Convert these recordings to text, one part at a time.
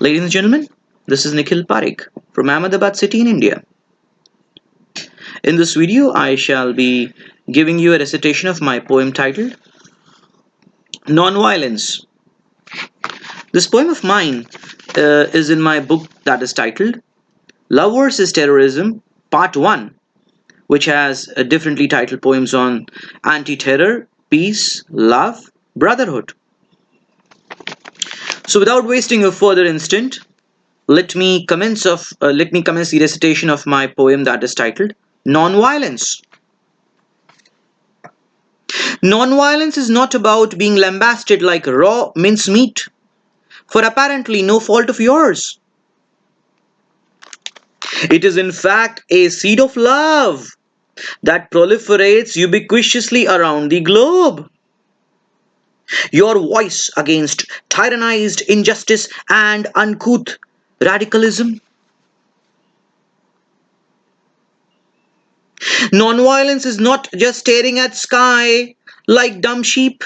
Ladies and gentlemen, this is Nikhil Parekh from Ahmedabad city in India. In this video, I shall be giving you a recitation of my poem titled Nonviolence. This poem of mine is in my book that is titled Love vs. Terrorism Part 1, which has differently titled poems on anti-terror, peace, love, brotherhood. So without wasting a further instant, let me commence the recitation of my poem that is titled Nonviolence. Nonviolence is not about being lambasted like raw mincemeat, for apparently no fault of yours. It is in fact a seed of love that proliferates ubiquitously around the globe. Your voice against tyrannized injustice and uncouth radicalism. Nonviolence is not just staring at sky like dumb sheep,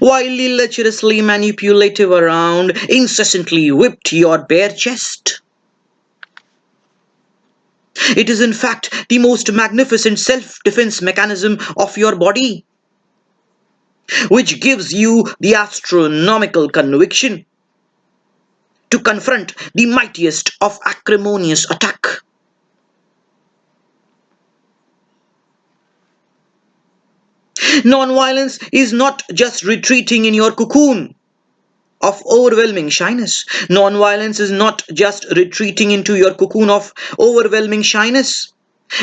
wildly lecherously manipulative around, incessantly whipped your bare chest. It is in fact the most magnificent self-defense mechanism of your body, which gives you the astronomical conviction to confront the mightiest of acrimonious attack. Nonviolence is not just retreating in your cocoon of overwhelming shyness. Nonviolence is not just retreating into your cocoon of overwhelming shyness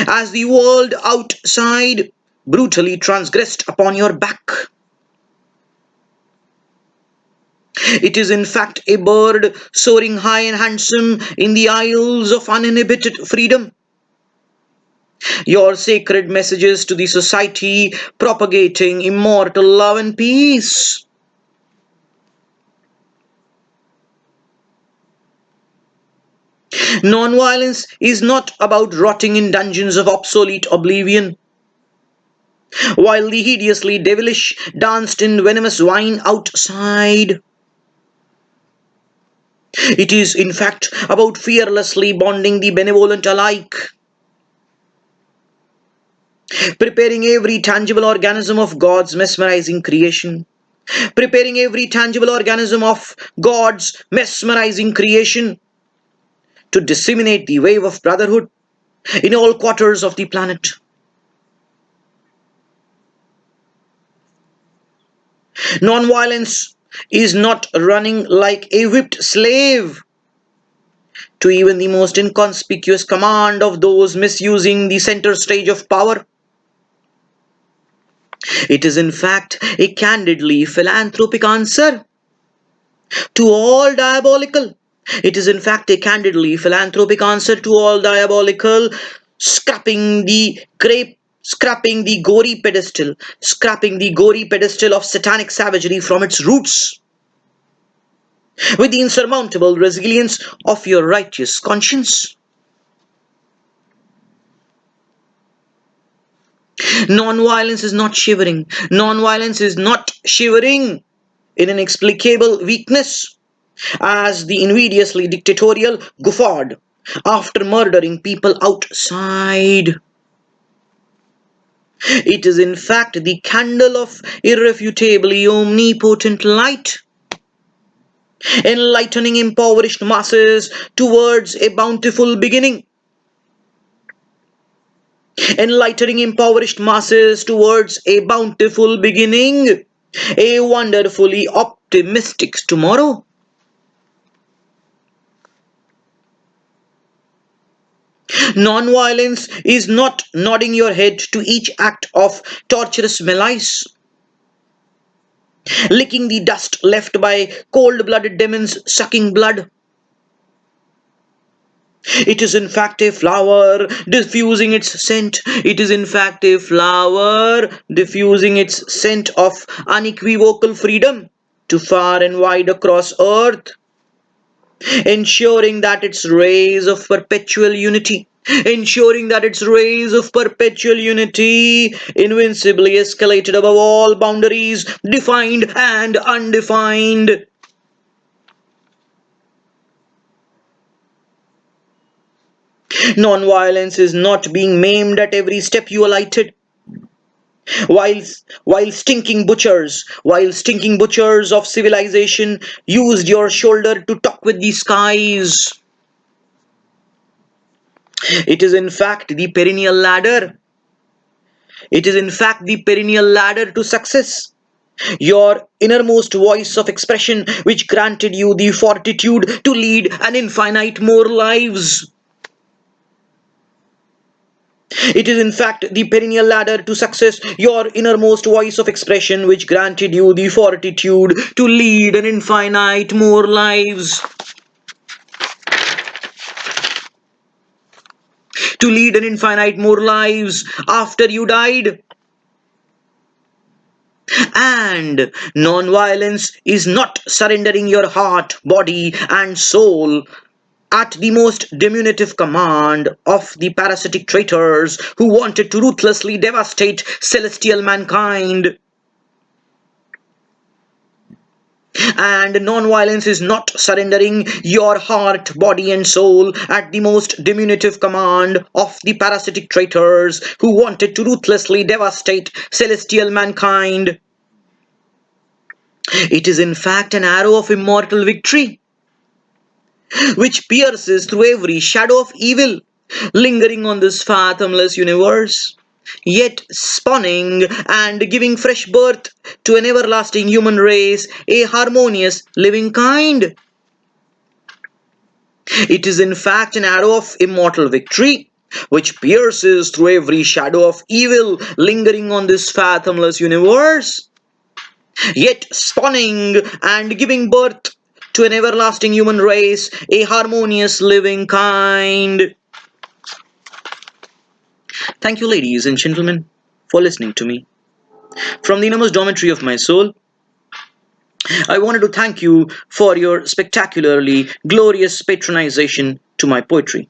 as the world outside brutally transgressed upon your back. It is in fact a bird soaring high and handsome in the isles of uninhibited freedom. Your sacred messages to the society propagating immortal love and peace. Nonviolence is not about rotting in dungeons of obsolete oblivion, while the hideously devilish danced in venomous wine outside. It is in fact about fearlessly bonding the benevolent alike, preparing every tangible organism of God's mesmerizing creation, preparing every tangible organism of God's mesmerizing creation to disseminate the wave of brotherhood in all quarters of the planet. Nonviolence is not running like a whipped slave to even the most inconspicuous command of those misusing the center stage of power. It is in fact a candidly philanthropic answer to all diabolical. It is in fact a candidly philanthropic answer to all diabolical, scrapping the gory pedestal of satanic savagery from its roots with the insurmountable resilience of your righteous conscience. Nonviolence is not shivering. Nonviolence is not shivering in inexplicable weakness as the invidiously dictatorial guffawed after murdering people outside. It is in fact the candle of irrefutably omnipotent light, enlightening impoverished masses towards a bountiful beginning. Enlightening impoverished masses towards a bountiful beginning, a wonderfully optimistic tomorrow. Nonviolence is not nodding your head to each act of torturous malice, licking the dust left by cold-blooded demons sucking blood. It is in fact a flower diffusing its scent. It is in fact a flower diffusing its scent of unequivocal freedom to far and wide across earth, ensuring that its rays of perpetual unity, invincibly escalated above all boundaries, defined and undefined. Non-violence is not being maimed at every step you alighted. While, while stinking butchers of civilization used your shoulder to talk with the skies. It is in fact the perennial ladder. It is in fact the perennial ladder to success. Your innermost voice of expression, which granted you the fortitude to lead an infinite more lives. It is in fact the perennial ladder to success, your innermost voice of expression, which granted you the fortitude to lead an infinite more lives. To lead an infinite more lives after you died. And non-violence is not surrendering your heart, body, and soul at the most diminutive command of the parasitic traitors who wanted to ruthlessly devastate celestial mankind. And non-violence is not surrendering your heart, body, and soul at the most diminutive command of the parasitic traitors who wanted to ruthlessly devastate celestial mankind. It is in fact an arrow of immortal victory, which pierces through every shadow of evil lingering on this fathomless universe, yet spawning and giving fresh birth to an everlasting human race, a harmonious living kind. It is in fact an arrow of immortal victory, which pierces through every shadow of evil lingering on this fathomless universe, yet spawning and giving birth to an everlasting human race, a harmonious living kind. Thank you, ladies and gentlemen, for listening to me. From the innermost dormitory of my soul, I wanted to thank you for your spectacularly glorious patronization to my poetry.